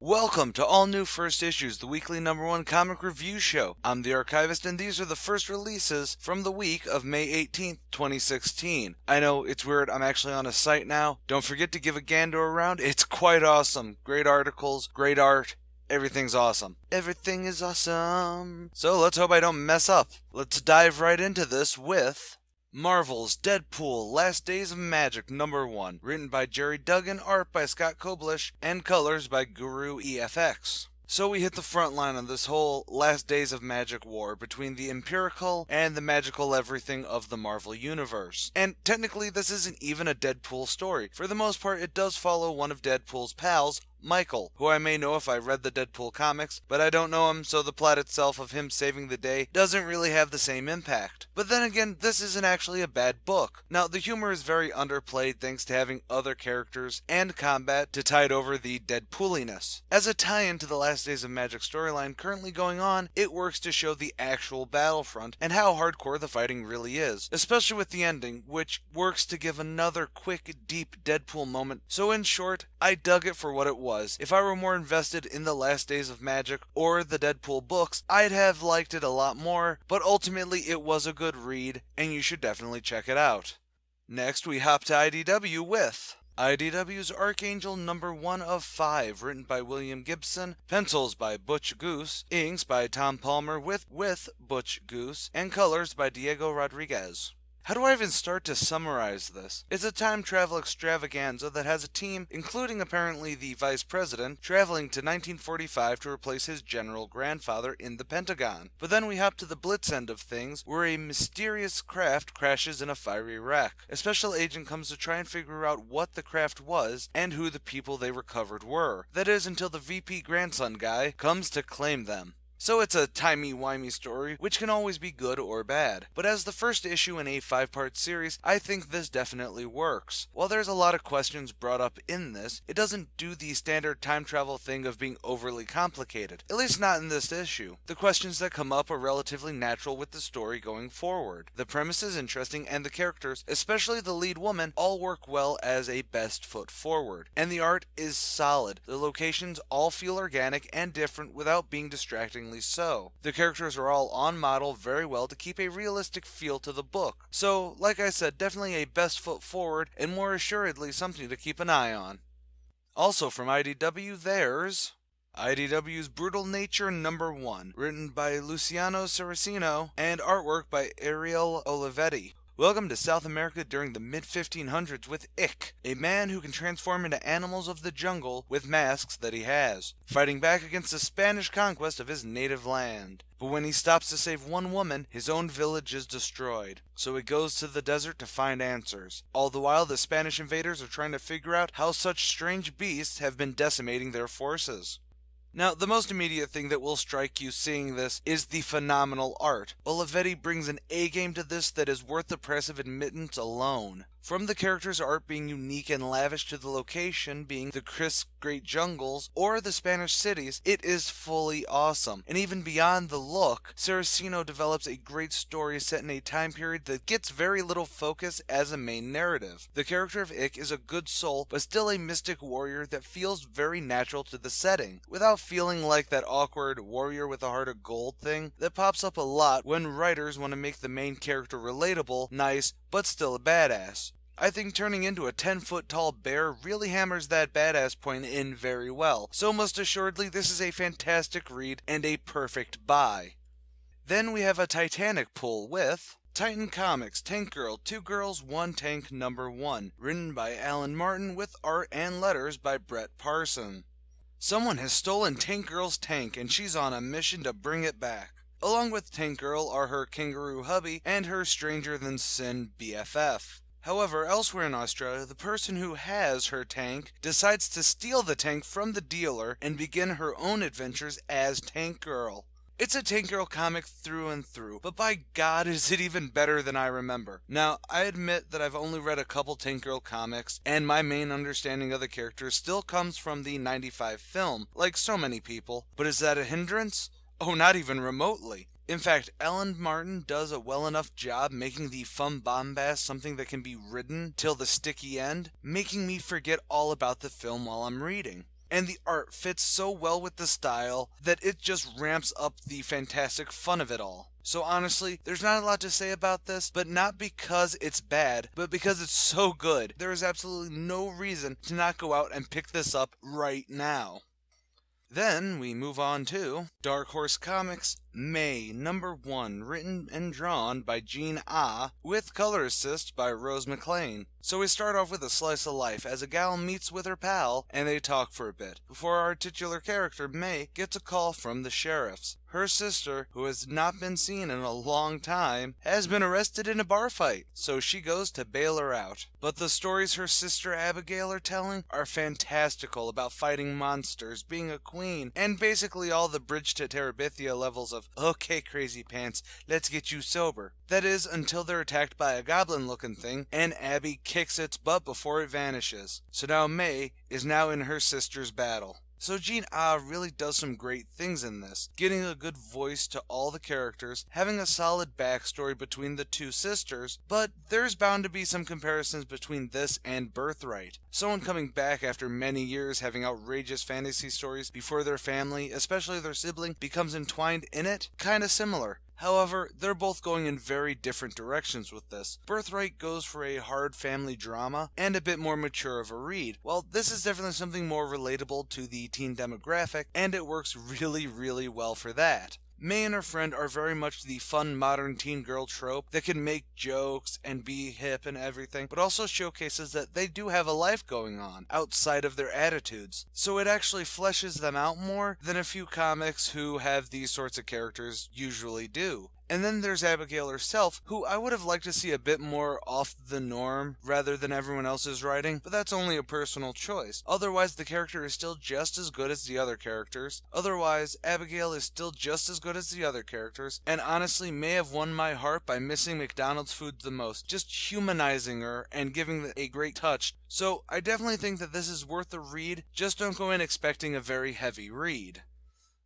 Welcome to All New First Issues, the weekly #1 comic review show. I'm the Archivist, and these are the first releases from the week of May 18th, 2016. I know, it's weird, I'm actually on a site now. Don't forget to give a gander around, it's quite awesome. Great articles, great art, everything's awesome. Everything is awesome. So let's hope I don't mess up. Let's dive right into this with Marvel's Deadpool Last Days of Magic #1, written by Jerry Duggan, art by Scott Koblish, and colors by Guru EFX. So we hit the front line on this whole Last Days of Magic war between the empirical and the magical everything of the Marvel Universe. And technically this isn't even a Deadpool story. For the most part, it does follow one of Deadpool's pals, Michael, who I may know if I read the Deadpool comics, but I don't know him, so the plot itself of him saving the day doesn't really have the same impact. But then again, this isn't actually a bad book. Now, the humor is very underplayed thanks to having other characters and combat to tide over the Deadpooliness. As a tie-in to the Last Days of Magic storyline currently going on, it works to show the actual battlefront and how hardcore the fighting really is, especially with the ending, which works to give another quick, deep Deadpool moment. So in short, I dug it for what it was. If I were more invested in the Last Days of Magic or the Deadpool books, I'd have liked it a lot more, but ultimately it was a good read, and you should definitely check it out. Next, we hop to IDW with IDW's Archangel #1 of 5, written by William Gibson, pencils by Butch Goose, inks by Tom Palmer with Butch Goose, and colors by Diego Rodriguez. How do I even start to summarize this? It's a time travel extravaganza that has a team, including apparently the vice president, traveling to 1945 to replace his general grandfather in the Pentagon. But then we hop to the Blitz end of things, where a mysterious craft crashes in a fiery wreck. A special agent comes to try and figure out what the craft was and who the people they recovered were. That is, until the VP grandson guy comes to claim them. So it's a timey-wimey story, which can always be good or bad. But as the first issue in a 5-part series, I think this definitely works. While there's a lot of questions brought up in this, it doesn't do the standard time travel thing of being overly complicated. At least not in this issue. The questions that come up are relatively natural with the story going forward. The premise is interesting, and the characters, especially the lead woman, all work well as a best foot forward. And the art is solid. The locations all feel organic and different without being distractingly so. The characters are all on model very well to keep a realistic feel to the book. So, like I said, definitely a best foot forward, and more assuredly something to keep an eye on. Also from IDW, there's IDW's Brutal Nature #1, written by Luciano Saracino, and artwork by Ariel Olivetti. Welcome to South America during the mid-1500s with Ik, a man who can transform into animals of the jungle with masks that he has, fighting back against the Spanish conquest of his native land. But when he stops to save one woman, his own village is destroyed. So he goes to the desert to find answers. All the while, the Spanish invaders are trying to figure out how such strange beasts have been decimating their forces. Now, the most immediate thing that will strike you seeing this is the phenomenal art. Olivetti brings an A-game to this that is worth the price of admittance alone. From the characters' art being unique and lavish to the location being the crisp great jungles or the Spanish cities, it is fully awesome. And even beyond the look, Saracino develops a great story set in a time period that gets very little focus as a main narrative. The character of Ik is a good soul, but still a mystic warrior that feels very natural to the setting, without feeling like that awkward warrior with a heart of gold thing that pops up a lot when writers want to make the main character relatable, nice, but still a badass. I think turning into a 10-foot tall bear really hammers that badass point in very well, so most assuredly this is a fantastic read and a perfect buy. Then we have a Titanic pull with Titan Comics Tank Girl 2 Girls 1 Tank #1, written by Alan Martin with art and letters by Brett Parson. Someone has stolen Tank Girl's tank and she's on a mission to bring it back. Along with Tank Girl are her kangaroo hubby and her stranger-than-sin BFF. However, elsewhere in Australia, the person who has her tank decides to steal the tank from the dealer and begin her own adventures as Tank Girl. It's a Tank Girl comic through and through, but by God is it even better than I remember. Now, I admit that I've only read a couple Tank Girl comics, and my main understanding of the characters still comes from the '95 film, like so many people, but is that a hindrance? Oh, not even remotely. In fact, Alan Martin does a well enough job making the fun bombast something that can be ridden till the sticky end, making me forget all about the film while I'm reading. and the art fits so well with the style that it just ramps up the fantastic fun of it all. So honestly, there's not a lot to say about this, but not because it's bad, but because it's so good. There is absolutely no reason to not go out and pick this up right now. Then we move on to Dark Horse Comics May #1, written and drawn by Jean Ah, with color assist by Rose McLean. So we start off with a slice of life as a gal meets with her pal and they talk for a bit, before our titular character May gets a call from the sheriffs. Her sister, who has not been seen in a long time, has been arrested in a bar fight, so she goes to bail her out. But the stories her sister Abigail are telling are fantastical about fighting monsters, being a queen, and basically all the Bridge to Terabithia levels of, okay crazy pants, let's get you sober. That is, until they're attacked by a goblin-looking thing, and Abby kicks its butt before it vanishes. So now May is now in her sister's battle. So Jean Ah really does some great things in this, getting a good voice to all the characters, having a solid backstory between the two sisters, but there's bound to be some comparisons between this and Birthright. Someone coming back after many years having outrageous fantasy stories before their family, especially their sibling, becomes entwined in it, kinda similar. However, they're both going in very different directions with this. Birthright goes for a hard family drama and a bit more mature of a read, while this is definitely something more relatable to the teen demographic, and it works really well for that. May and her friend are very much the fun modern teen girl trope that can make jokes and be hip and everything, but also showcases that they do have a life going on outside of their attitudes. So it actually fleshes them out more than a few comics who have these sorts of characters usually do. And then there's Abigail herself, who I would have liked to see a bit more off the norm rather than everyone else's writing, but that's only a personal choice. Otherwise, the character is still just as good as the other characters. And honestly may have won my heart by missing McDonald's food the most, just humanizing her and giving it a great touch. So I definitely think that this is worth a read, just don't go in expecting a very heavy read.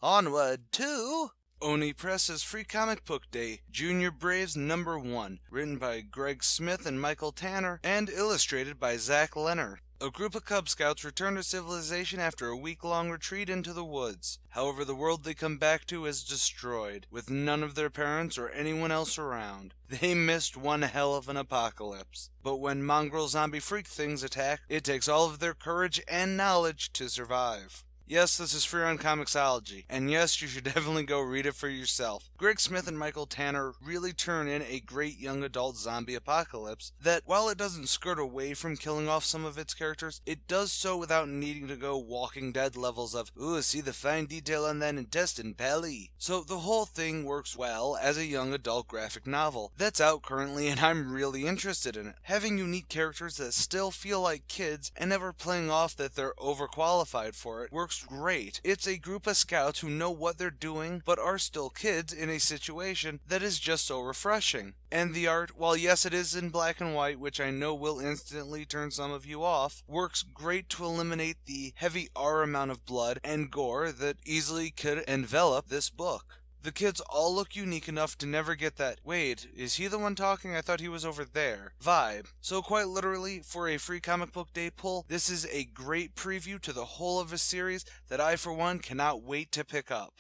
Onward to Oni Press's Free Comic Book Day, Junior Braves #1, written by Greg Smith and Michael Tanner, and illustrated by Zach Leonard. A group of Cub Scouts return to civilization after a week-long retreat into the woods. However, the world they come back to is destroyed, with none of their parents or anyone else around. They missed one hell of an apocalypse. But when mongrel zombie freak things attack, it takes all of their courage and knowledge to survive. Yes, this is free on Comixology, and yes, you should definitely go read it for yourself. Greg Smith and Michael Tanner really turn in a great young adult zombie apocalypse that, while it doesn't skirt away from killing off some of its characters, it does so without needing to go Walking Dead levels of, ooh, see the fine detail on that intestine, pally. So the whole thing works well as a young adult graphic novel that's out currently, and I'm really interested in it. Having unique characters that still feel like kids and never playing off that they're overqualified for it works great. It's a group of scouts who know what they're doing but are still kids in a situation that is just so refreshing. And the art, while yes it is in black and white, which I know will instantly turn some of you off, works great to eliminate the heavy R amount of blood and gore that easily could envelop this book. The kids all look unique enough to never get that, wait, is he the one talking? I thought he was over there vibe. So quite literally, for a Free Comic Book Day pull, this is a great preview to the whole of a series that I for one cannot wait to pick up.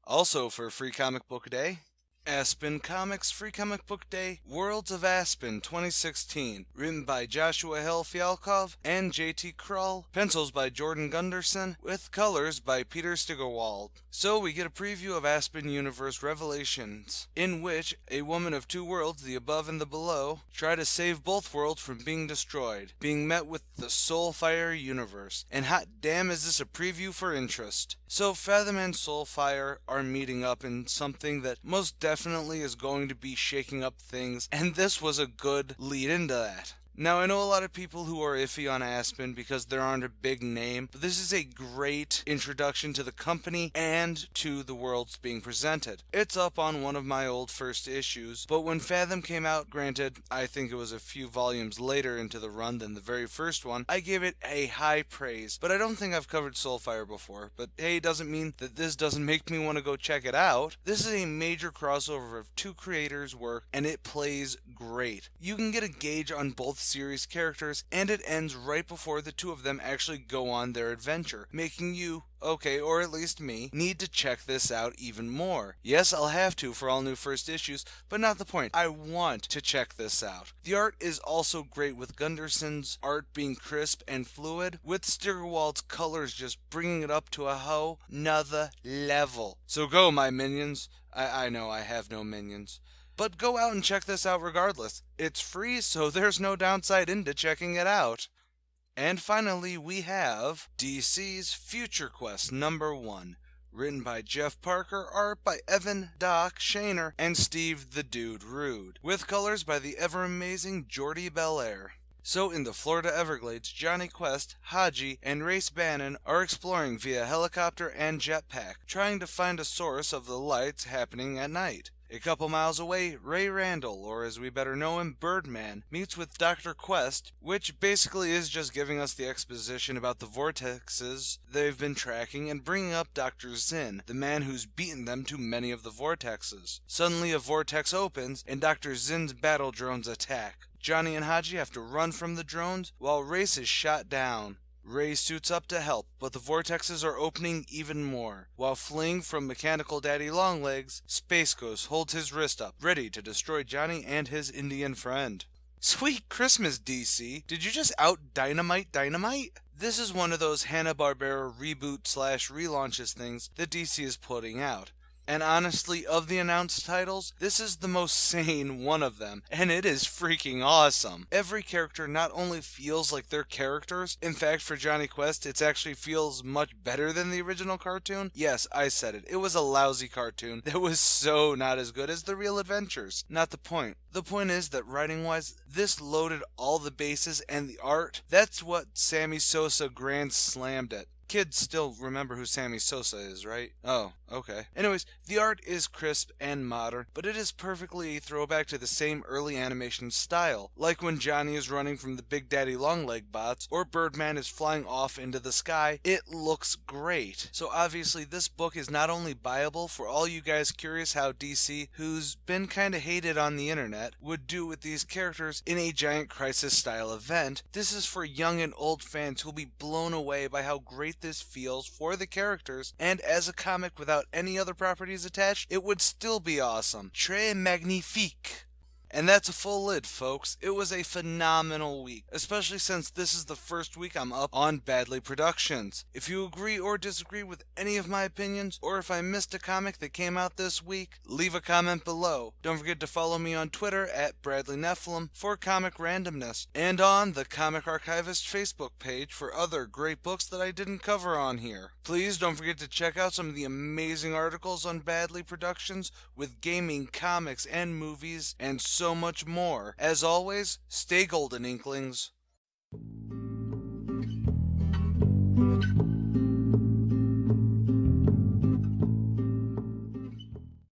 Also for Free Comic Book Day, Aspen Comics Free Comic Book Day Worlds of Aspen 2016, written by Joshua Hill Fialkov and JT Krull, pencils by Jordan Gunderson, with colors by Peter Steigerwald. So we get a preview of Aspen Universe Revelations, in which a woman of two worlds, the above and the below, try to save both worlds from being destroyed, being met with the Soulfire universe. And hot damn is this a preview for interest. So Fathom and Soulfire are meeting up in something that most definitely is going to be shaking up things, and this was a good lead into that. Now, I know a lot of people who are iffy on Aspen because there aren't a big name, but this is a great introduction to the company and to the worlds being presented. It's up on one of my old first issues, but when Fathom came out, granted, I think it was a few volumes later into the run than the very first one, I gave it a high praise, but I don't think I've covered Soulfire before. But hey, it doesn't mean that this doesn't make me want to go check it out. This is a major crossover of two creators' work, and it plays great. You can get a gauge on both series characters, and it ends right before the two of them actually go on their adventure, making you, okay, or at least me, need to check this out even more. Yes, I'll have to for all new first issues, but not the point. I want to check this out. The art is also great, with Gunderson's art being crisp and fluid, with Steigerwald's colors just bringing it up to a whole nother level. So go, my minions. I know I have no minions. But go out and check this out regardless. It's free, so there's no downside into checking it out. And finally, we have DC's Future Quest #1. Written by Jeff Parker, art by Evan Doc Shaner and Steve the Dude Rude, with colors by the ever-amazing Jordi Belair. So in the Florida Everglades, Johnny Quest, Haji, and Race Bannon are exploring via helicopter and jetpack, trying to find a source of the lights happening at night. A couple miles away, Ray Randall, or as we better know him, Birdman, meets with Dr. Quest, which basically is just giving us the exposition about the vortexes they've been tracking and bringing up Dr. Zinn, the man who's beaten them to many of the vortexes. Suddenly a vortex opens, and Dr. Zinn's battle drones attack. Johnny and Haji have to run from the drones, while Race is shot down. Ray suits up to help, but the vortexes are opening even more. While fleeing from Mechanical Daddy Longlegs, Space Ghost holds his wrist up, ready to destroy Johnny and his Indian friend. Sweet Christmas, DC! Did you just out-dynamite Dynamite? This is one of those Hanna-Barbera reboot/relaunches things that DC is putting out. And honestly, of the announced titles, this is the most sane one of them, and it is freaking awesome. Every character not only feels like they're characters, in fact for Johnny Quest it actually feels much better than the original cartoon. Yes, I said it, it was a lousy cartoon that was so not as good as the real adventures. Not the point. The point is that writing-wise, this loaded all the bases, and the art, that's what Sammy Sosa grand slammed it. Kids still remember who Sammy Sosa is, right? Oh, okay. Anyways, the art is crisp and modern, but it is perfectly a throwback to the same early animation style, like when Johnny is running from the Big Daddy Longleg bots, or Birdman is flying off into the sky. It looks great. So obviously this book is not only buyable for all you guys curious how DC, who's been kinda hated on the internet, would do with these characters in a Giant Crisis style event, this is for young and old fans who'll be blown away by how great this feels for the characters, and as a comic without any other properties attached, it would still be awesome. Très magnifique. And that's a full lid, folks. It was a phenomenal week, especially since this is the first week I'm up on Badly Productions. If you agree or disagree with any of my opinions, or if I missed a comic that came out this week, leave a comment below. Don't forget to follow me on Twitter at Bradley Nephilim for comic randomness, and on the Comic Archivist Facebook page for other great books that I didn't cover on here. Please don't forget to check out some of the amazing articles on Badly Productions with gaming, comics, and movies, and so much more. As always, stay golden, Inklings.